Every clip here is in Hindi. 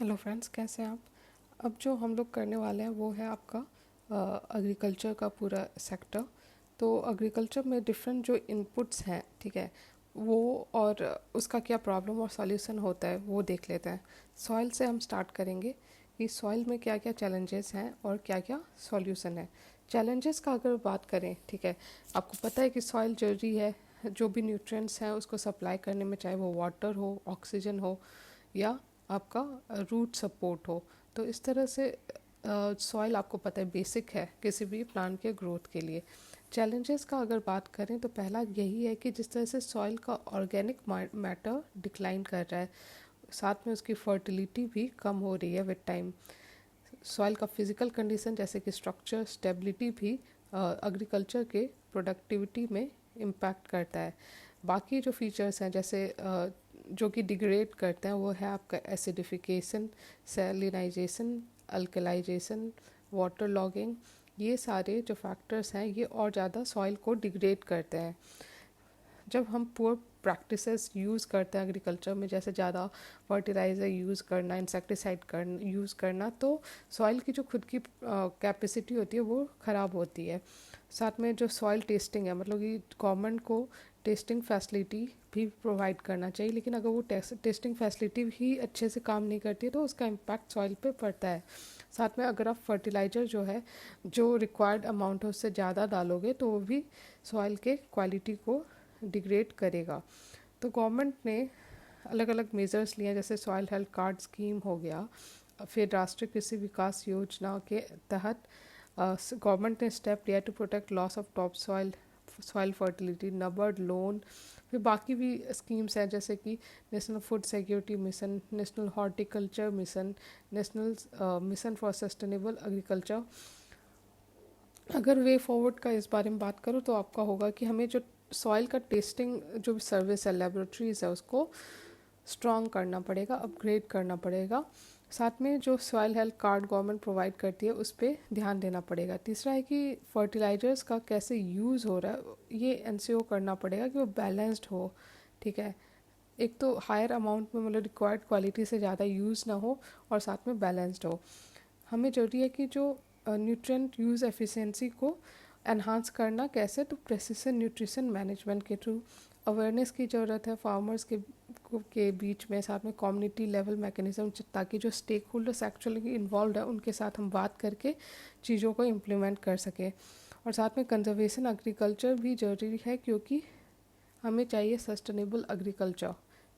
हेलो फ्रेंड्स, कैसे हैं आप। अब जो हम लोग करने वाले हैं वो है आपका एग्रीकल्चर का पूरा सेक्टर। तो एग्रीकल्चर में डिफरेंट जो इनपुट्स हैं, ठीक है, वो और उसका क्या प्रॉब्लम और सॉल्यूशन होता है वो देख लेते हैं। सॉइल से हम स्टार्ट करेंगे कि सॉइल में क्या क्या चैलेंजेस हैं और क्या क्या सॉल्यूशन है। चैलेंजेस का अगर बात करें, ठीक है, आपको पता है कि सॉइल जरूरी है जो भी न्यूट्रिएंट्स हैं उसको सप्लाई करने में, चाहे वो वाटर हो, ऑक्सीजन हो या आपका रूट सपोर्ट हो। तो इस तरह से सॉइल आपको पता है बेसिक है किसी भी प्लांट के ग्रोथ के लिए। चैलेंजेस का अगर बात करें तो पहला यही है कि जिस तरह से सॉइल का ऑर्गेनिक मैटर डिक्लाइन कर रहा है, साथ में उसकी फर्टिलिटी भी कम हो रही है विद टाइम। सॉइल का फिजिकल कंडीशन जैसे कि स्ट्रक्चर स्टेबिलिटी भी एग्रीकल्चर के प्रोडक्टिविटी में इम्पैक्ट करता है। बाकी जो फीचर्स हैं जैसे जो कि डिग्रेड करते हैं वो है आपका एसिडिफिकेशन, सैलिनाइजेशन, अल्कलाइजेशन, वाटर लॉगिंग। ये सारे जो फैक्टर्स हैं ये और ज़्यादा सॉइल को डिग्रेड करते हैं। जब हम पुअर प्रैक्टिसेस यूज़ करते हैं एग्रीकल्चर में, जैसे ज़्यादा फर्टिलाइज़र यूज़ करना, इंसेक्टिसाइड यूज़ करना, तो सॉइल की जो खुद की कैपेसिटी होती है वो ख़राब होती है। साथ में जो सॉइल टेस्टिंग है, मतलब कि गवर्नमेंट को टेस्टिंग फैसिलिटी भी प्रोवाइड करना चाहिए, लेकिन अगर वो टेस्टिंग फैसिलिटी भी अच्छे से काम नहीं करती है तो उसका इम्पैक्ट सॉइल पे पड़ता है। साथ में अगर आप फर्टिलाइज़र जो है जो रिक्वायर्ड अमाउंट है उससे ज़्यादा डालोगे तो वो भी सॉइल के क्वालिटी को डिग्रेड करेगा। तो गवर्नमेंट ने अलग अलग मेजर्स लिए हैं, जैसे सॉइल हेल्थ कार्ड स्कीम हो गया, फिर राष्ट्रीय कृषि विकास योजना के तहत गवर्नमेंट ने स्टेप लिया to protect loss of top soil, soil fertility, NABARD loan. फिर बाकी भी स्कीम्स हैं जैसे कि national food security mission, national horticulture mission, national mission for sustainable agriculture. अगर वे फॉरवर्ड का इस बारे में बात करूँ तो आपका होगा कि हमें जो सॉइल का टेस्टिंग जो भी सर्विस है, लेबोरेटरीज है, उसको स्ट्रॉन्ग करना पड़ेगा, अपग्रेड करना पड़ेगा। साथ में जो soil health card government provide करती है उस पर ध्यान देना पड़ेगा। तीसरा है कि फर्टिलाइजर्स का कैसे यूज़ हो रहा है ये एनसीओ करना पड़ेगा कि वो बैलेंस्ड हो, ठीक है। एक तो हायर अमाउंट में, मतलब रिक्वायर्ड क्वालिटी से ज़्यादा यूज़ ना हो और साथ में बैलेंस्ड हो। हमें ज़रूरी है कि जो न्यूट्रिएंट यूज़ एफिशिएंसी को एनहांस करना कैसे, तो प्रेसिशन न्यूट्रिशन मैनेजमेंट के थ्रू अवेयरनेस की ज़रूरत है फार्मर्स के बीच में, साथ में कम्युनिटी लेवल मैकेनिज्म, ताकि जो स्टेक होल्डर्स एक्चुअली इन्वॉल्व है उनके साथ हम बात करके चीज़ों को इम्प्लीमेंट कर सकें। और साथ में कंजर्वेशन एग्रीकल्चर भी ज़रूरी है क्योंकि हमें चाहिए सस्टेनेबल एग्रीकल्चर,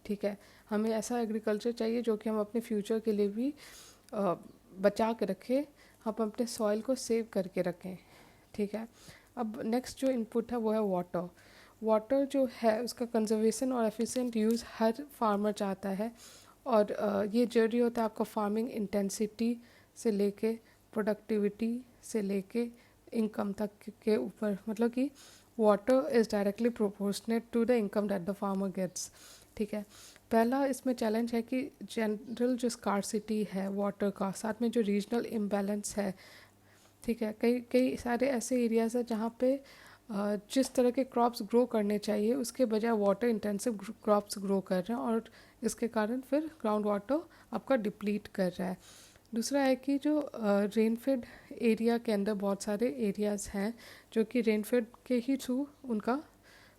ठीक है। हमें ऐसा एग्रीकल्चर चाहिए जो कि हम अपने फ्यूचर के लिए भी बचा के रखें, हम अपने सॉइल को सेव करके रखें, ठीक है। अब नेक्स्ट जो इनपुट है वो है वाटर। वाटर जो है उसका कंजर्वेशन और एफिशिएंट यूज़ हर फार्मर चाहता है, और ये जरूरी होता है आपका फार्मिंग इंटेंसिटी से लेके प्रोडक्टिविटी से लेके इनकम तक के ऊपर, मतलब कि water is directly proportionate to the income that the farmer gets, ठीक है। पहला इसमें चैलेंज है कि जनरल जो स्कार्सिटी है वाटर का, साथ में जो रीजनल इम्बैलेंस है, ठीक है। कई कई सारे ऐसे एरियाज़ हैं जहाँ पे जिस तरह के क्रॉप्स ग्रो करने चाहिए उसके बजाय वाटर इंटेंसिव क्रॉप्स ग्रो कर रहे हैं, और इसके कारण फिर ग्राउंड वाटर आपका डिप्लीट कर रहा है। दूसरा है कि जो रेनफेड एरिया के अंदर बहुत सारे एरियाज़ हैं जो कि रेनफेड के ही थ्रू उनका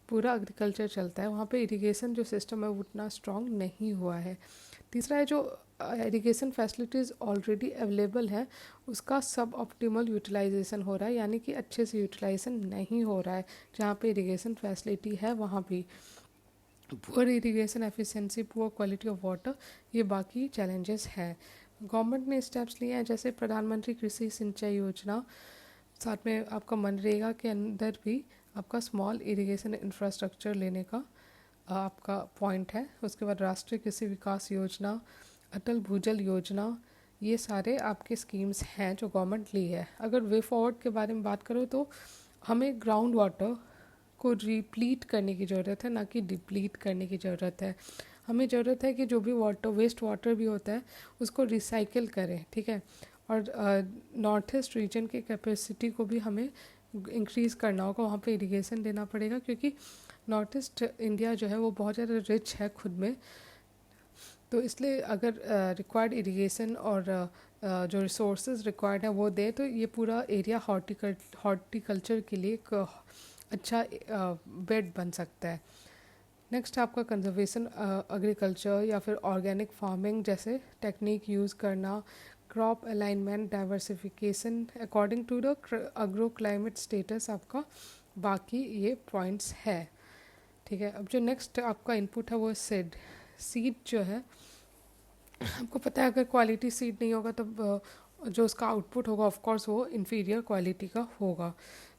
पूरा एग्रीकल्चर चलता है, वहाँ पे इरिगेशन जो सिस्टम है वो उतना स्ट्रॉन्ग नहीं हुआ है। तीसरा है जो इरिगेशन फैसिलिटीज़ ऑलरेडी अवेलेबल हैं उसका सब ऑप्टिमल यूटिलाइजेशन हो रहा है, यानी कि अच्छे से यूटिलाइजेशन नहीं हो रहा है। जहाँ पे इरिगेशन फैसिलिटी है वहाँ भी poor irrigation efficiency, poor quality of water, ये बाकी चैलेंजेस हैं। गवर्नमेंट ने स्टेप्स लिए हैं जैसे प्रधानमंत्री कृषि सिंचाई योजना, साथ में आपका मनरेगा के अंदर भी आपका स्मॉल इरिगेशन इंफ्रास्ट्रक्चर लेने का आपका पॉइंट है। उसके बाद राष्ट्रीय कृषि विकास योजना, अटल भूजल योजना, ये सारे आपके स्कीम्स हैं जो गवर्नमेंट ली है। अगर वे फॉरवर्ड के बारे में बात करो तो हमें ग्राउंड वाटर को रिप्लीट करने की ज़रूरत है, ना कि डिप्लीट करने की ज़रूरत है। हमें ज़रूरत है कि जो भी वाटर, वेस्ट वाटर भी होता है, उसको रिसाइकिल करें, ठीक है। और नॉर्थ ईस्ट रीजन की कैपेसिटी को भी हमें इंक्रीज़ करना होगा, वहाँ पे इरिगेशन देना पड़ेगा, क्योंकि नॉर्थ ईस्ट इंडिया जो है वो बहुत ज़्यादा रिच है खुद में। तो इसलिए अगर रिक्वायर्ड इरिगेशन और जो रिसोर्सेज रिक्वायर्ड है वो दे तो ये पूरा एरिया हॉर्टिकल्चर के लिए एक अच्छा बेड बन सकता है। नेक्स्ट आपका कंजर्वेशन एग्रीकल्चर या फिर ऑर्गेनिक फार्मिंग जैसे टेक्निक यूज़ करना, crop alignment, diversification according to the agro climate status, आपका बाकी ये पॉइंट्स है। ठीक है, अब जो नेक्स्ट आपका इनपुट है वो सीड। सीड जो है आपको पता है अगर क्वालिटी सीड नहीं होगा तब जो उसका आउटपुट होगा ऑफ कोर्स वो इन्फीरियर क्वालिटी का होगा।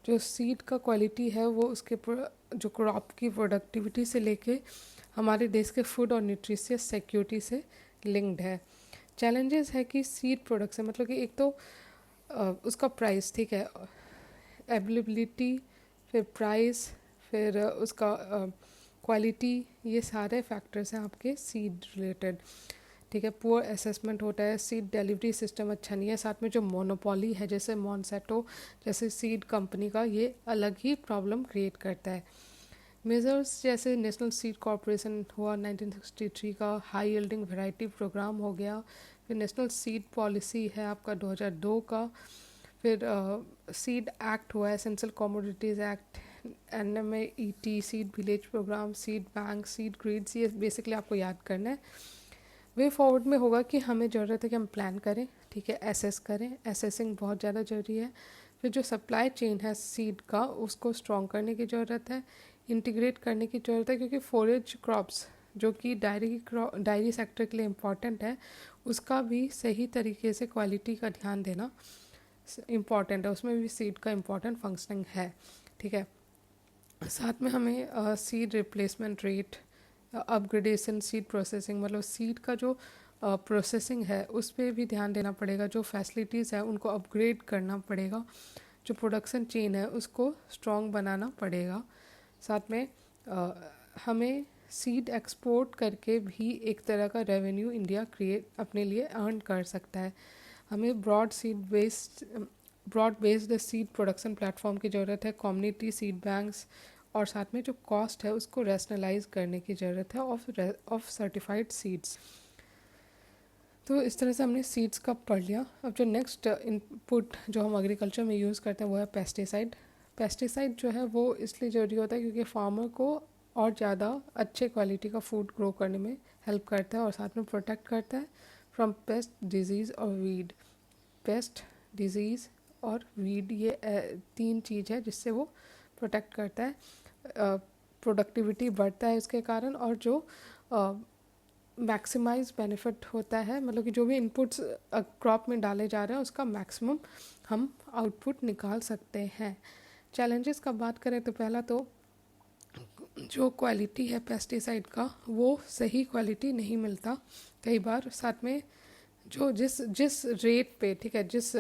जो सीड का क्वालिटी है वो उसके जो क्रॉप की प्रोडक्टिविटी से लेके हमारे देश के फूड और न्यूट्रिशियस सिक्योरिटी से लिंक्ड है। चैलेंजेस है कि सीड प्रोडक्शन मतलब कि एक तो उसका प्राइस, ठीक है, अवेलेबिलिटी, फिर प्राइस, फिर उसका क्वालिटी, ये सारे फैक्टर्स हैं आपके सीड रिलेटेड। ठीक है, पुअर असेसमेंट होता है, सीड डिलीवरी सिस्टम अच्छा नहीं है, साथ में जो मोनोपोली है जैसे मॉन्सेटो जैसे सीड कंपनी का, ये अलग ही प्रॉब्लम क्रिएट करता है। मेजर्स जैसे नेशनल सीड कॉरपोरेशन हुआ 1963 का, हाई यील्डिंग वैरायटी प्रोग्राम हो गया, फिर नेशनल सीड पॉलिसी है आपका 2002 का, फिर सीड एक्ट हुआ है, essential commodities act, NMAET, seed village programme, seed bank, seed grids, ये बेसिकली आपको याद करना है। वे फॉरवर्ड में होगा कि हमें ज़रूरत है कि हम प्लान करें, ठीक है, एसेस करें, एसेसिंग बहुत ज़्यादा ज़रूरी है। फिर जो सप्लाई चेन है सीड का उसको स्ट्रॉन्ग करने की ज़रूरत है, इंटीग्रेट करने की ज़रूरत है, क्योंकि फोरेज क्रॉप्स जो कि डायरी सेक्टर के लिए इम्पॉर्टेंट है उसका भी सही तरीके से क्वालिटी का ध्यान देना इम्पॉर्टेंट है, उसमें भी सीड का इम्पॉर्टेंट फंक्शनिंग है। ठीक है, साथ में हमें seed replacement rate, upgradation, seed processing मतलब सीड का जो प्रोसेसिंग है उस पर भी ध्यान देना पड़ेगा, जो फैसिलिटीज़ है उनको अपग्रेड करना पड़ेगा, जो प्रोडक्शन चेन है उसको स्ट्रॉन्ग बनाना पड़ेगा। साथ में हमें सीड एक्सपोर्ट करके भी एक तरह का रेवेन्यू इंडिया क्रिएट अपने लिए अर्न कर सकता है। हमें broad based seed production platform की ज़रूरत है, कम्युनिटी सीड बैंक्स, और साथ में जो कॉस्ट है उसको रैशनलाइज करने की ज़रूरत है ऑफ सर्टिफाइड सीड्स। तो इस तरह से हमने सीड्स का पढ़ लिया। अब जो नेक्स्ट इनपुट जो हम एग्रीकल्चर में यूज़ करते हैं वो है पेस्टिसाइड। पेस्टिसाइड जो है वो इसलिए ज़रूरी होता है क्योंकि फार्मर को और ज़्यादा अच्छे क्वालिटी का फूड ग्रो करने में हेल्प करता है और साथ में प्रोटेक्ट करता है फ्रॉम पेस्ट, डिजीज़ और वीड। पेस्ट, डिजीज़ और वीड, ये तीन चीज़ है जिससे वो प्रोटेक्ट करता है, प्रोडक्टिविटी बढ़ता है इसके कारण, और जो मैक्सिमाइज बेनिफिट होता है मतलब कि जो भी इनपुट्स क्रॉप में डाले जा रहे हैं उसका मैक्सिमम हम आउटपुट निकाल सकते हैं। चैलेंजेस का बात करें तो पहला तो जो क्वालिटी है पेस्टिसाइड का वो सही क्वालिटी नहीं मिलता कई बार, साथ में जो जिस रेट पे, ठीक है, जिस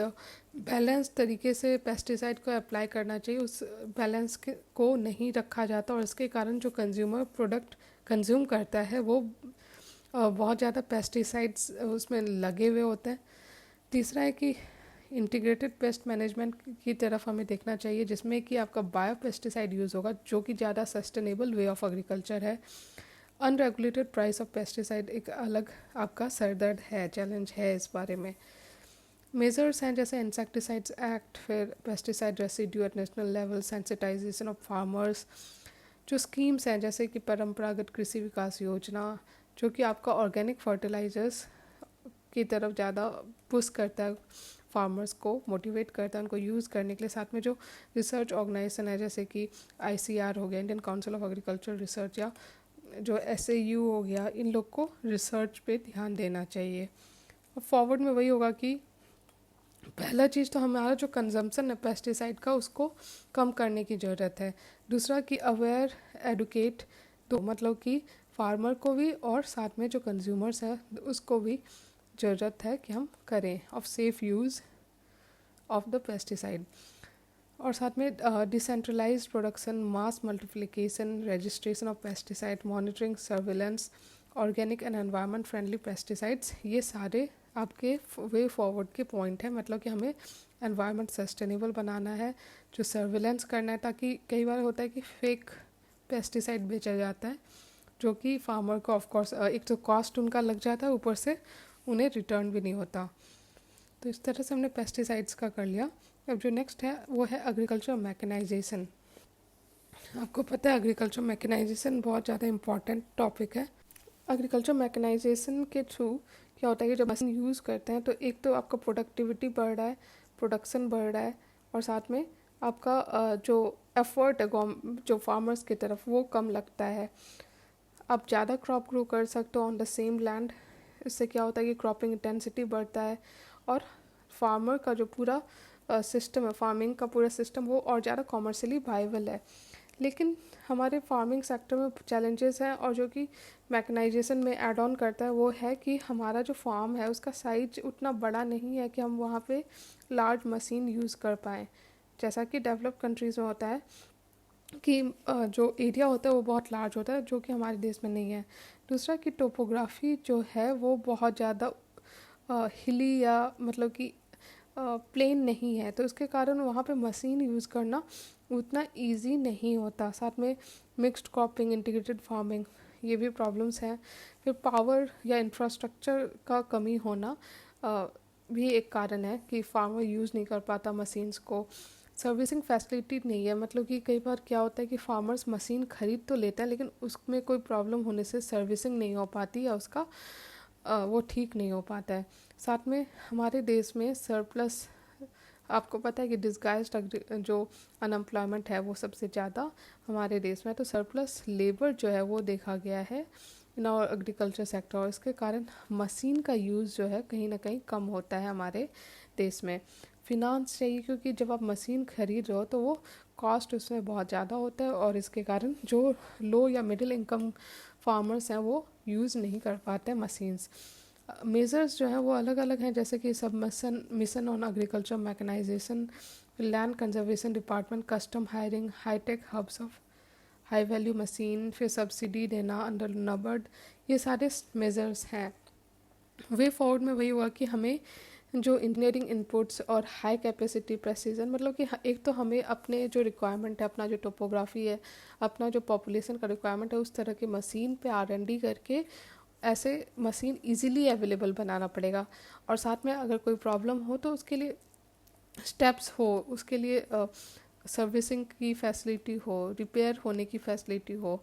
बैलेंस तरीके से पेस्टिसाइड को अप्लाई करना चाहिए उस बैलेंस को नहीं रखा जाता, और इसके कारण जो कंज्यूमर प्रोडक्ट कंज्यूम करता है वो बहुत ज़्यादा पेस्टिसाइड्स उसमें लगे हुए होते हैं। तीसरा है कि इंटीग्रेटेड पेस्ट मैनेजमेंट की तरफ हमें देखना चाहिए जिसमें कि आपका बायो पेस्टिसाइड यूज़ होगा जो कि ज़्यादा सस्टेनेबल वे ऑफ एग्रीकल्चर है। अनरेगुलेटेड प्राइस ऑफ पेस्टिसाइड एक अलग आपका सरदर्द है, चैलेंज है इस बारे में। मेजर्स हैं जैसे इंसेक्टिसाइड्स एक्ट, फिर pesticide residue eight national level, sensitization of farmers, जो स्कीम्स हैं जैसे कि परंपरागत कृषि विकास योजना जो कि आपका ऑर्गेनिक फर्टिलाइजर्स की तरफ ज़्यादा पुश करता है, फार्मर्स को मोटिवेट करता है उनको यूज़ करने के लिए। साथ में जो रिसर्च ऑर्गेनाइजेशन है जैसे कि ICR हो गया, Indian council of agriculture research, या जो SAU हो गया, इन लोग को रिसर्च पे ध्यान देना चाहिए। अब फॉरवर्ड में वही होगा कि पहला चीज़ तो हमारा जो कंजम्पशन है पेस्टिसाइड का उसको कम करने की ज़रूरत है। दूसरा कि अवेयर एडुकेट, तो मतलब कि फार्मर को भी और साथ में जो कंज्यूमर्स है उसको भी ज़रूरत है कि हम करें of safe use of the pesticide. और साथ में decentralised production, mass multiplication, registration of pesticide, monitoring, surveillance, organic and environment friendly pesticides, ये सारे आपके वे फॉरवर्ड के पॉइंट हैं। मतलब कि हमें एनवायरनमेंट सस्टेनेबल बनाना है, जो सर्विलेंस करना है, ताकि कई बार होता है कि फेक पेस्टिसाइड बेचा जाता है जो कि फार्मर को ऑफ कोर्स एक तो कॉस्ट उनका लग जाता है, ऊपर से उन्हें रिटर्न भी नहीं होता। तो इस तरह से हमने पेस्टिसाइड्स का कर लिया। अब जो नेक्स्ट है वो है एग्रीकल्चर मैकेनाइजेशन। आपको पता है एग्रीकल्चर मैकेनाइजेशन बहुत ज़्यादा इम्पॉर्टेंट टॉपिक है। एग्रीकल्चर मैकेनाइजेशन के थ्रू क्या होता है कि जब मशीन यूज़ करते हैं तो एक तो आपका प्रोडक्टिविटी बढ़ रहा है, प्रोडक्शन बढ़ रहा है, और साथ में आपका जो एफर्ट है जो फार्मर्स की तरफ वो कम लगता है। आप ज़्यादा क्रॉप ग्रो कर सकते हो ऑन द सेम लैंड। इससे क्या होता है कि क्रॉपिंग इंटेंसिटी बढ़ता है और फार्मर का जो पूरा सिस्टम है, फार्मिंग का पूरा सिस्टम, वो और ज़्यादा कॉमर्शियली वाइबल है। लेकिन हमारे फार्मिंग सेक्टर में चैलेंजेस हैं, और जो कि मैकेनाइजेशन में ऐड ऑन करता है वो है कि हमारा जो फार्म है उसका साइज उतना बड़ा नहीं है कि हम वहाँ पे लार्ज मशीन यूज़ कर पाएँ, जैसा कि डेवलप कंट्रीज़ में होता है कि जो एरिया होता है वो बहुत लार्ज होता है, जो कि हमारे देश में नहीं है। दूसरा कि टोपोग्राफी जो है वो बहुत ज़्यादा हिली या मतलब कि प्लेन नहीं है, तो इसके कारण वहाँ पे मशीन यूज़ करना उतना इजी नहीं होता। साथ में मिक्स्ड क्रॉपिंग, इंटीग्रेटेड फार्मिंग, ये भी प्रॉब्लम्स हैं। फिर पावर या इंफ्रास्ट्रक्चर का कमी होना भी एक कारण है कि फार्मर यूज़ नहीं कर पाता मशीन्स को। सर्विसिंग फैसिलिटी नहीं है, मतलब कि कई बार क्या होता है कि फार्मर्स मशीन खरीद तो लेते हैं लेकिन उसमें कोई प्रॉब्लम होने से सर्विसिंग नहीं हो पाती या उसका वो ठीक नहीं हो पाता है। साथ में हमारे देश में सरप्लस, आपको पता है कि डिस्गाइज्ड जो अनएम्प्लॉयमेंट है वो सबसे ज़्यादा हमारे देश में है, तो सरप्लस लेबर जो है वो देखा गया है इन और एग्रीकल्चर सेक्टर, और इसके कारण मशीन का यूज़ जो है कहीं ना कहीं कम होता है हमारे देश में। फिनांस चाहिए, क्योंकि जब आप मशीन खरीद रहे हो तो वो कॉस्ट उसमें बहुत ज़्यादा होता है, और इसके कारण जो लो या मिडिल इनकम फार्मर्स हैं वो यूज़ नहीं कर पाते मशीन्स। मेजर्स जो हैं वो अलग अलग हैं, जैसे कि submission mission on agriculture mechanisation, land conservation department, custom hiring, hi tech hubs of high value machine, फिर सब्सिडी देना अंडर नबर्ड, ये सारे मेजर्स हैं। वे फॉरवर्ड में वही हुआ कि हमें जो इंजीनियरिंग इनपुट्स और हाई कैपेसिटी प्रेसिजन, मतलब कि एक तो हमें अपने जो रिक्वायरमेंट है, अपना जो टोपोग्राफी है, अपना जो पॉपुलेशन का रिक्वायरमेंट है, उस तरह की मशीन पे R&D करके ऐसे मशीन इजीली अवेलेबल बनाना पड़ेगा। और साथ में अगर कोई प्रॉब्लम हो तो उसके लिए स्टेप्स हो, उसके लिए सर्विसिंग की फैसिलिटी हो, रिपेयर होने की फैसिलिटी हो।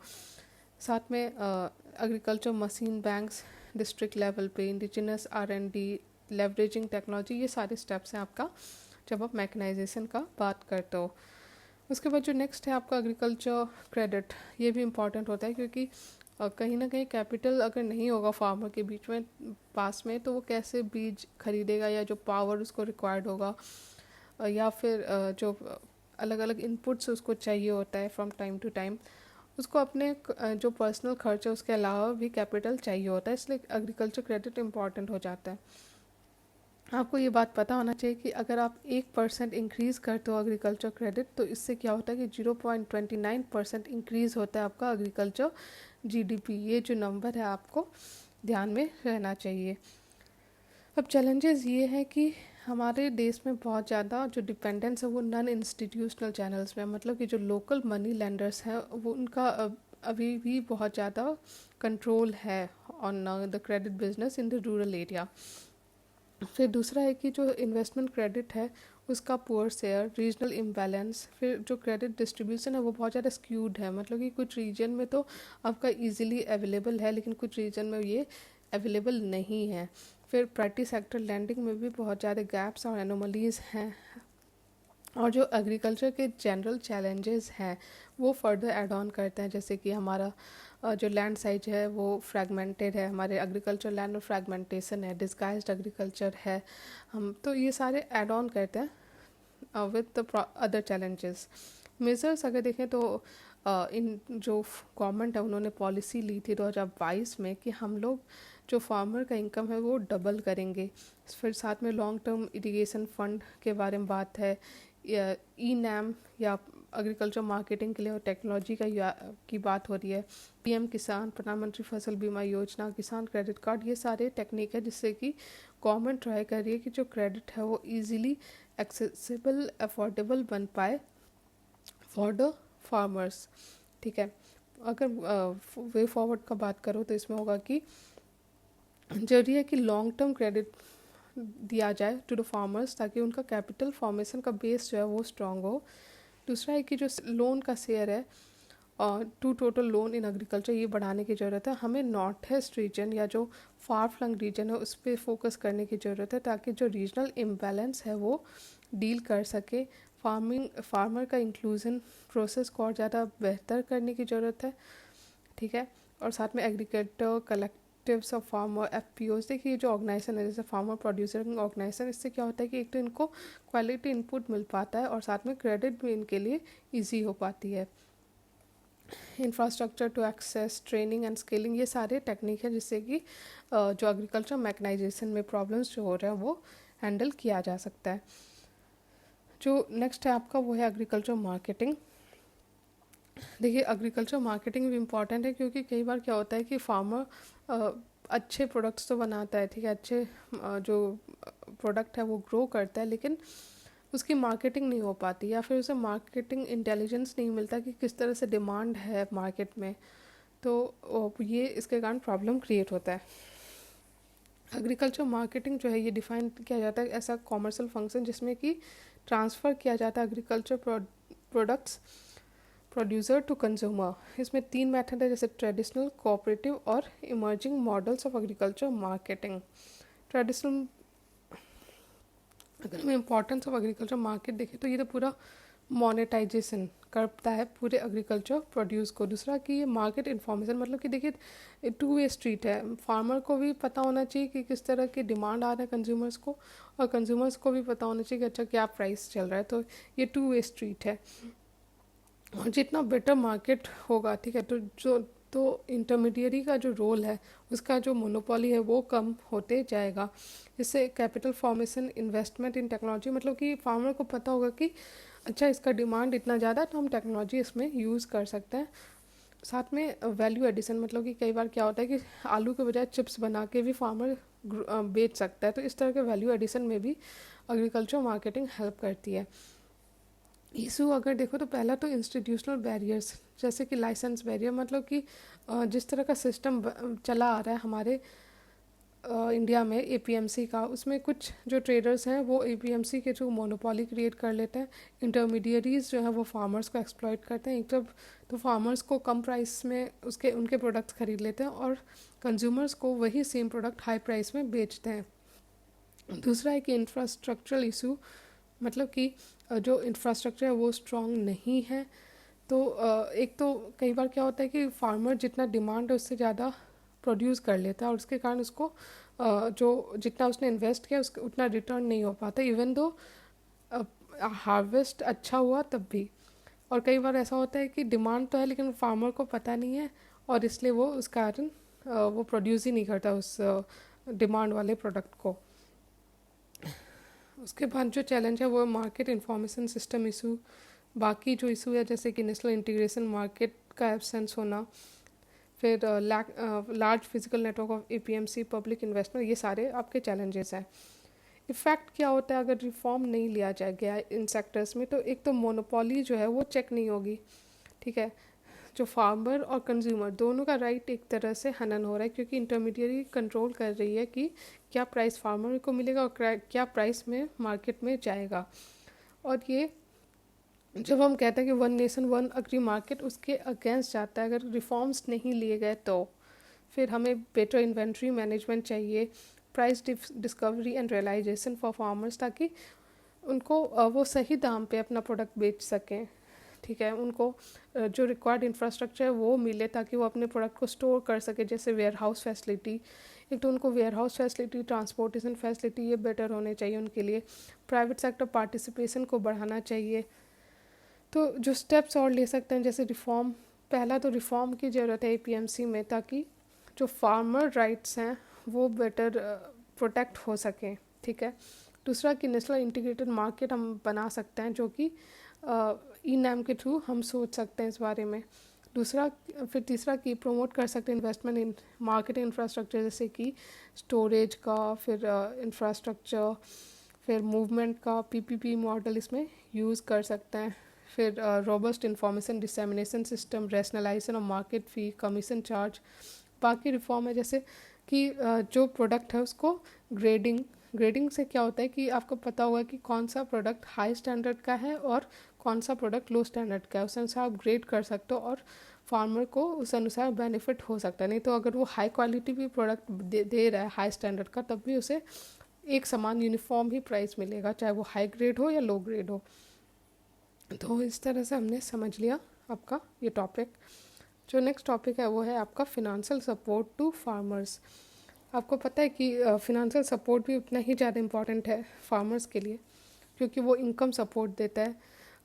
साथ में agriculture machine banks district level पे, इंडिजिनस R&D, लेवरेजिंग टेक्नोलॉजी, ये सारे स्टेप्स हैं आपका जब आप मैकेनाइजेशन का बात करते हो। उसके बाद जो नेक्स्ट है आपका एग्रीकल्चर क्रेडिट, ये भी इम्पॉर्टेंट होता है, क्योंकि कहीं ना कहीं कैपिटल अगर नहीं होगा फार्मर के बीच में पास में, तो वो कैसे बीज खरीदेगा, या जो पावर उसको रिक्वायर्ड होगा, या फिर जो अलग अलग इनपुट्स उसको चाहिए होता है फ्रॉम टाइम टू टाइम, उसको अपने जो पर्सनल खर्च है उसके अलावा भी कैपिटल चाहिए होता है, इसलिए एग्रीकल्चर क्रेडिट इम्पॉर्टेंट हो जाता है। आपको ये बात पता होना चाहिए कि अगर आप 1% इंक्रीज़ करते हो एग्रीकल्चर क्रेडिट, तो इससे क्या होता है कि 0.29% इंक्रीज़ होता है आपका एग्रीकल्चर GDP। ये जो नंबर है आपको ध्यान में रहना चाहिए। अब चैलेंजेस ये हैं कि हमारे देश में बहुत ज़्यादा जो डिपेंडेंस है वो नॉन इंस्टीट्यूशनल चैनल्स में, मतलब कि जो लोकल मनी लेंडर्स हैं वो उनका अभी भी बहुत ज़्यादा कंट्रोल है on the credit business in the rural area. फिर दूसरा है कि जो इन्वेस्टमेंट क्रेडिट है उसका पुअर शेयर, रीजनल इम्बैलेंस, फिर जो क्रेडिट डिस्ट्रीब्यूशन है वो बहुत ज़्यादा स्क्यूड है, मतलब कि कुछ रीजन में तो आपका इजीली अवेलेबल है लेकिन कुछ रीजन में ये अवेलेबल नहीं है। फिर प्राइवेट सेक्टर लैंडिंग में भी बहुत ज़्यादा गैप्स और एनोमलीज हैं, और जो एग्रीकल्चर के जनरल चैलेंजेस हैं वो फर्दर एड ऑन करते हैं, जैसे कि हमारा जो लैंड साइज है वो फ्रैगमेंटेड है, हमारे एग्रीकल्चर लैंड में फ्रैगमेंटेशन है, डिस्गाइज्ड एग्रीकल्चर है, हम तो ये सारे ऐड ऑन करते हैं with the other challenges. Measures अगर देखें तो इन जो गवर्नमेंट है उन्होंने पॉलिसी ली थी 2022 में कि हम लोग जो फार्मर का इनकम है वो डबल करेंगे। फिर साथ में लॉन्ग टर्म इरिगेशन फंड के बारे में बात है, ई-नैम या एग्रीकल्चर मार्केटिंग के लिए और टेक्नोलॉजी की बात हो रही है, PM किसान, प्रधानमंत्री फसल बीमा योजना, किसान क्रेडिट कार्ड, ये सारे टेक्निक है जिससे कि गवर्नमेंट ट्राई कर रही है कि जो क्रेडिट है वो इजीली एक्सेसिबल, अफोर्डेबल बन पाए फॉर द फार्मर्स। ठीक है, अगर वे फॉरवर्ड का बात करो तो इसमें होगा कि जरूरी है कि लॉन्ग टर्म क्रेडिट दिया जाए टू द फार्मर्स ताकि उनका कैपिटल फॉर्मेशन का बेस जो है वो स्ट्रांग हो। दूसरा है कि जो लोन का शेयर है और to total loan in agriculture ये बढ़ाने की ज़रूरत है। हमें नॉर्थ ईस्ट रीजन या जो फार फ्लंग रीजन है उस पर फोकस करने की ज़रूरत है ताकि जो रीजनल इम्बैलेंस है वो डील कर सके। फार्मर का इंक्लूजन प्रोसेस को और ज़्यादा बेहतर करने की ज़रूरत है, ठीक है। और साथ में agriculture collectives of farmer FPOs, देखिए जो ऑर्गेनाइजेशन है जैसे फार्मर प्रोड्यूसर ऑर्गेनाइजेशन, इससे क्या होता है कि एक तो इनको क्वालिटी इनपुट मिल पाता है और साथ में क्रेडिट भी इनके लिए ईजी हो पाती है। Infrastructure to access, training and scaling, ये सारे टेक्निक है जिससे कि जो एग्रीकल्चर मैकेनाइजेशन में प्रॉब्लम्स जो हो रहे हैं वो हैंडल किया जा सकता है। जो नेक्स्ट है आपका वो है एग्रीकल्चर मार्केटिंग। देखिए एग्रीकल्चर मार्केटिंग भी इम्पॉर्टेंट है क्योंकि कई बार क्या होता है कि फार्मर अच्छे प्रोडक्ट्स तो बनाता है, ठीक है, अच्छे जो प्रोडक्ट है वो ग्रो करता है, लेकिन उसकी मार्केटिंग नहीं हो पाती या फिर उसे मार्केटिंग इंटेलिजेंस नहीं मिलता कि किस तरह से डिमांड है मार्केट में, तो ये इसके कारण प्रॉब्लम क्रिएट होता है। एग्रीकल्चर मार्केटिंग जो है ये डिफाइन किया जाता है ऐसा कॉमर्शियल फंक्शन जिसमें कि ट्रांसफ़र किया जाता है agriculture products producer to consumer. इसमें 3 मेथड है जैसे ट्रेडिशनल, कोऑपरेटिव और emerging models of agriculture marketing. Traditional, अगर हम इम्पोर्टेंस ऑफ एग्रीकल्चर मार्केट देखें तो ये तो पूरा मोनेटाइजेशन करता है पूरे एग्रीकल्चर प्रोड्यूस को। दूसरा कि ये मार्केट इन्फॉर्मेशन, मतलब कि देखिए 2 वे स्ट्रीट है। फार्मर को भी पता होना चाहिए कि किस तरह की डिमांड आ रहा है कंज्यूमर्स को, और कंज्यूमर्स को भी पता होना चाहिए कि अच्छा क्या प्राइस चल रहा है। तो ये 2 वे स्ट्रीट है और जितना बेटर मार्केट होगा, ठीक है, तो इंटरमीडियरी का जो रोल है उसका जो मोनोपोली है वो कम होते जाएगा। इससे कैपिटल फॉर्मेशन, इन्वेस्टमेंट इन टेक्नोलॉजी, मतलब कि फार्मर को पता होगा कि अच्छा इसका डिमांड इतना ज़्यादा तो हम टेक्नोलॉजी इसमें यूज़ कर सकते हैं। साथ में वैल्यू एडिशन, मतलब कि कई बार क्या होता है कि आलू के बजाय चिप्स बना के भी फार्मर बेच सकता है, तो इस तरह के वैल्यू एडिशन में भी एग्रीकल्चर मार्केटिंग हेल्प करती है। इशू अगर देखो तो पहला तो इंस्टीट्यूशनल बैरियर्स जैसे कि लाइसेंस बैरियर, मतलब कि जिस तरह का सिस्टम चला आ रहा है हमारे इंडिया में APMC का, उसमें कुछ जो ट्रेडर्स हैं वो APMC के थ्रू मोनोपोली क्रिएट कर लेते हैं। इंटरमीडियरीज जो है वो फार्मर्स को एक्सप्लॉइट करते हैं, एक तरफ तो फार्मर्स को कम प्राइस में उनके प्रोडक्ट्स खरीद लेते हैं और कंज्यूमर्स को वही सेम प्रोडक्ट हाई प्राइस में बेचते हैं। दूसरा है कि इंफ्रास्ट्रक्चरल इशू, मतलब कि जो इंफ्रास्ट्रक्चर है वो स्ट्रॉन्ग नहीं है। तो एक तो कई बार क्या होता है कि फार्मर जितना डिमांड है उससे ज़्यादा प्रोड्यूस कर लेता है और उसके कारण उसको जो जितना उसने इन्वेस्ट किया उसका उतना रिटर्न नहीं हो पाता, इवन दो हार्वेस्ट अच्छा हुआ तब भी। और कई बार ऐसा होता है कि डिमांड तो है लेकिन फार्मर को पता नहीं है और इसलिए वो उस कारण वो प्रोड्यूस ही नहीं करता उस डिमांड वाले प्रोडक्ट को। उसके बाद जो चैलेंज है वो मार्केट इंफॉर्मेशन सिस्टम इशू। बाकी जो इशू है जैसे कि नेशनल इंटीग्रेशन, मार्केट का एब्सेंस होना, फिर large physical network of APMC, public investment, ये सारे आपके चैलेंजेस हैं। इफ़ेक्ट क्या होता है अगर रिफॉर्म नहीं लिया जाए गया इन सेक्टर्स में, तो एक तो मोनोपोली जो है वो चेक नहीं होगी, ठीक है, जो फार्मर और कंज्यूमर दोनों का राइट एक तरह से हनन हो रहा है क्योंकि इंटरमीडियरी कंट्रोल कर रही है कि क्या प्राइस फार्मर को मिलेगा और क्या प्राइस में मार्केट में जाएगा। और ये जब हम कहते हैं कि 1 नेशन 1 एग्री मार्केट, उसके अगेंस्ट जाता है अगर रिफॉर्म्स नहीं लिए गए तो। फिर हमें बेटर इन्वेंट्री मैनेजमेंट चाहिए, price discovery and realisation for farmers, ताकि उनको वो सही दाम पे अपना प्रोडक्ट बेच सकें, ठीक है, उनको जो रिक्वायर्ड इंफ्रास्ट्रक्चर है वो मिले ताकि वो अपने प्रोडक्ट को स्टोर कर सके, जैसे वेयर हाउस फैसिलिटी। एक तो उनको warehouse facility, transportation facility ये बेटर होने चाहिए उनके लिए। प्राइवेट सेक्टर पार्टिसिपेशन को बढ़ाना चाहिए। तो जो स्टेप्स और ले सकते हैं जैसे रिफॉर्म, पहला तो रिफॉर्म की ज़रूरत है APMC में ताकि जो फार्मर राइट्स हैं वो बेटर प्रोटेक्ट हो सकें, ठीक है। दूसरा कि नेशनल इंटीग्रेटेड मार्केट हम बना सकते हैं जो कि E-NAM के थ्रू हम सोच सकते हैं इस बारे में। दूसरा, फिर तीसरा कि प्रमोट कर सकते हैं इन्वेस्टमेंट इन मार्केट इंफ्रास्ट्रक्चर जैसे कि स्टोरेज का, फिर इंफ्रास्ट्रक्चर, फिर मूवमेंट का PPP मॉडल इसमें यूज़ कर सकते हैं। फिर robust information dissemination system, rationalisation of market fee, commission charge. बाकी रिफॉर्म है जैसे कि जो प्रोडक्ट है उसको ग्रेडिंग से क्या होता है कि आपको पता होगा कि कौन सा प्रोडक्ट हाई स्टैंडर्ड का है और कौन सा प्रोडक्ट लो स्टैंडर्ड का है, उस अनुसार आप ग्रेड कर सकते हो और फार्मर को उस अनुसार बेनिफिट हो सकता है। नहीं तो अगर वो हाई क्वालिटी भी प्रोडक्ट दे रहा है हाई स्टैंडर्ड का, तब भी उसे एक समान यूनिफॉर्म ही प्राइस मिलेगा, चाहे वो हाई ग्रेड हो या लो ग्रेड हो। तो इस तरह से हमने समझ लिया आपका ये टॉपिक। जो नेक्स्ट टॉपिक है वो है आपका फिनेंशियल सपोर्ट टू फार्मर्स। आपको पता है कि फिनेंशियल सपोर्ट भी उतना ही ज़्यादा इम्पॉर्टेंट है फार्मर्स के लिए, क्योंकि वो इनकम सपोर्ट देता है।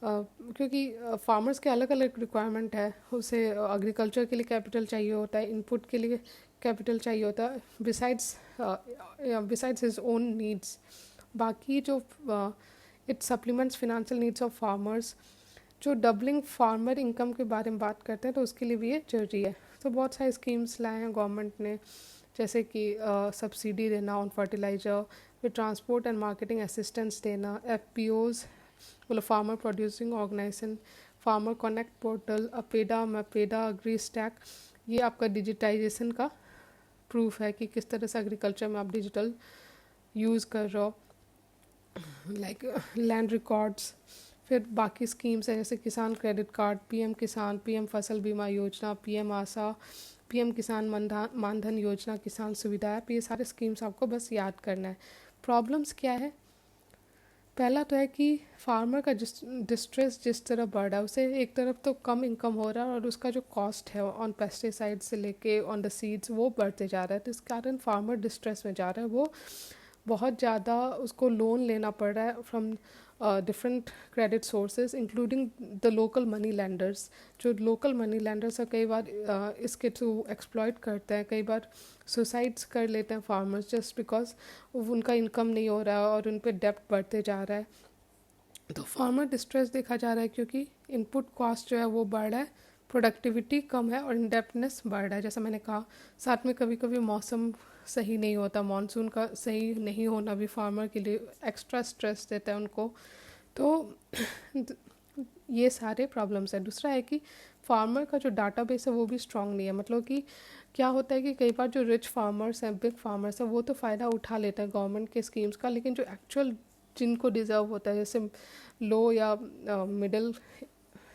क्योंकि फार्मर्स के अलग अलग रिक्वायरमेंट है, उसे एग्रीकल्चर के लिए कैपिटल चाहिए होता है, इनपुट के लिए कैपिटल चाहिए होता है, बिसाइड्स हिज ओन नीड्स। बाकी जो it supplements financial needs of farmers. जो डबलिंग फार्मर इनकम के बारे में बात करते हैं तो उसके लिए भी ये जरूरी है। तो बहुत सारे स्कीम्स लाए हैं गवर्नमेंट ने, जैसे कि सब्सिडी देना ऑन फर्टिलाइज़र, फिर ट्रांसपोर्ट एंड मार्केटिंग असिस्टेंस देना, FPOs मतलब farmer producing organisation, farmer connect portal, APEDA, MAPEDA, agri stack. ये आपका डिजिटाइजेशन का प्रूफ है कि किस तरह से एग्रीकल्चर में आप डिजिटल यूज़ कर रहे हो, लाइक लैंड रिकॉर्ड्स। फिर बाकी स्कीम्स है जैसे किसान क्रेडिट कार्ड, PM किसान, PM फसल बीमा योजना, PM आशा, PM किसान मानधन योजना, किसान सुविधा ऐप। ये सारे स्कीम्स आपको बस याद करना है। प्रॉब्लम्स क्या है? पहला तो है कि फार्मर का डिस्ट्रेस जिस तरह बढ़ रहा है, उसे एक तरफ तो कम इनकम हो रहा है और उसका जो कॉस्ट है ऑन पेस्टिसाइड से लेके ऑन द सीड्स वो बढ़ते जा रहा है, तो इस कारण फार्मर डिस्ट्रेस में जा रहा है। वो बहुत ज़्यादा उसको लोन लेना पड़ रहा है from different credit sources including the local money landers. जो लोकल मनी लैंडर्स है कई बार इसके थ्रू एक्सप्लॉइट करते हैं, कई बार सुसाइड्स कर लेते हैं फार्मर्स जस्ट बिकॉज उनका इनकम नहीं हो रहा है और उन पर डेप्ट बढ़ते जा रहा है। तो फार्मर डिस्ट्रेस देखा जा रहा है क्योंकि इनपुट कॉस्ट जो है वो बढ़ रहा है, प्रोडक्टिविटी कम है और इंडेप्टनेस बढ़ रहा है। जैसा मैंने कहा, साथ में कभी कभी मौसम सही नहीं होता, मानसून का सही नहीं होना भी फार्मर के लिए एक्स्ट्रा स्ट्रेस देता है उनको। तो ये सारे प्रॉब्लम्स हैं। दूसरा है कि फार्मर का जो डाटाबेस है वो भी स्ट्रांग नहीं है। मतलब कि क्या होता है कि कई बार जो रिच फार्मर्स हैं, बिग फार्मर्स हैं, वो तो फ़ायदा उठा लेते हैं गवर्नमेंट के स्कीम्स का, लेकिन जो एक्चुअल जिनको डिज़र्व होता है जैसे लो या मिडिल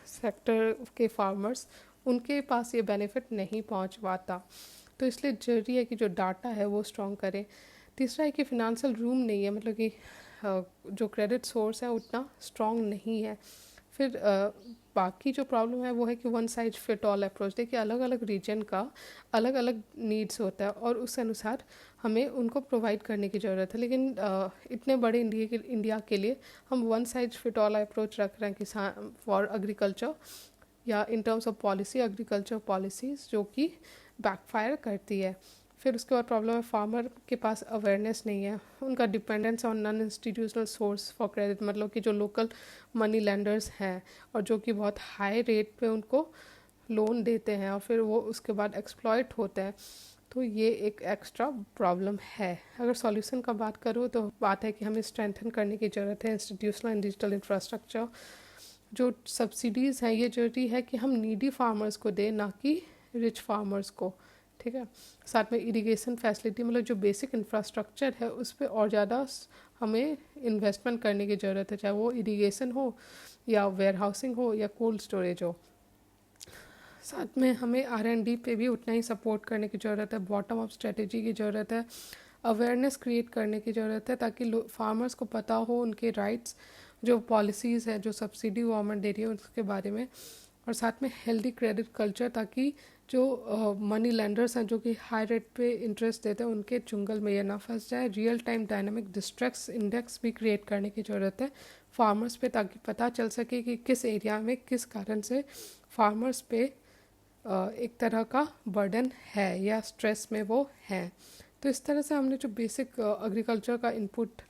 सेक्टर के फार्मर्स, उनके पास ये बेनिफिट नहीं पहुंच पाता। तो इसलिए ज़रूरी है कि जो डाटा है वो स्ट्रॉन्ग करें। तीसरा है कि फिनेंशियल रूम नहीं है, मतलब कि जो क्रेडिट सोर्स है उतना स्ट्रॉन्ग नहीं है। फिर बाकी जो प्रॉब्लम है वो है कि one size fit all approach. देखिए अलग अलग रीजन का अलग अलग नीड्स होता है और उस अनुसार हमें उनको प्रोवाइड करने की ज़रूरत है, लेकिन इतने बड़े इंडिया के लिए हम one size fit all approach रख रहे हैं किसान फॉर एग्रीकल्चर या in terms of policy, agriculture policies, जो कि बैकफायर करती है। फिर उसके बाद प्रॉब्लम है फार्मर के पास अवेयरनेस नहीं है, उनका dependence on non institutional source for credit, मतलब कि जो लोकल मनी लेंडर्स हैं और जो कि बहुत हाई रेट पे उनको लोन देते हैं और फिर वो उसके बाद एक्सप्लॉइट होते हैं। तो ये एक एक्स्ट्रा प्रॉब्लम है। अगर सॉल्यूशन का बात करूँ तो बात है कि हमें स्ट्रेंथन करने की ज़रूरत है इंस्टीट्यूशनल एंड डिजिटल इंफ्रास्ट्रक्चर। जो सब्सिडीज़ हैं ये ज़रूरी है कि हम नीडी फार्मर्स को दें, ना कि रिच फार्मर्स को, ठीक है। साथ में इरिगेशन फैसिलिटी, मतलब जो बेसिक इंफ्रास्ट्रक्चर है उस पर और ज़्यादा हमें इन्वेस्टमेंट करने की ज़रूरत है, चाहे वो इरिगेशन हो या वेयर हाउसिंग हो या कोल्ड स्टोरेज हो। साथ में हमें R&D पे भी उतना ही सपोर्ट करने की ज़रूरत है, बॉटम अप स्ट्रेटेजी की ज़रूरत है, अवेयरनेस क्रिएट करने की ज़रूरत है ताकि फार्मर्स को पता हो उनके राइट्स, जो पॉलिसीज़ है, जो सब्सिडी गवर्नमेंट दे रही है उसके बारे में। और साथ में हेल्दी क्रेडिट कल्चर, ताकि जो मनी लेंडर्स हैं जो कि हाई रेट पे इंटरेस्ट देते हैं उनके चुंगल में ये ना फंस जाए। Real time dynamic distress index भी क्रिएट करने की ज़रूरत है फार्मर्स पे, ताकि पता चल सके कि किस एरिया में किस कारण से फार्मर्स पे एक तरह का बर्डन है या स्ट्रेस में वो हैं। तो इस तरह से हमने जो बेसिक एग्रीकल्चर का इनपुट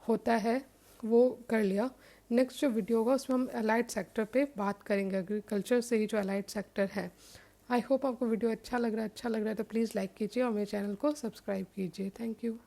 होता है वो कर लिया। नेक्स्ट जो वीडियो होगा उसमें हम अलाइड सेक्टर पे बात करेंगे, एग्रीकल्चर से ही जो अलाइड सेक्टर है। आई होप आपको वीडियो अच्छा लग रहा है तो प्लीज़ लाइक कीजिए और मेरे चैनल को सब्सक्राइब कीजिए। Thank you.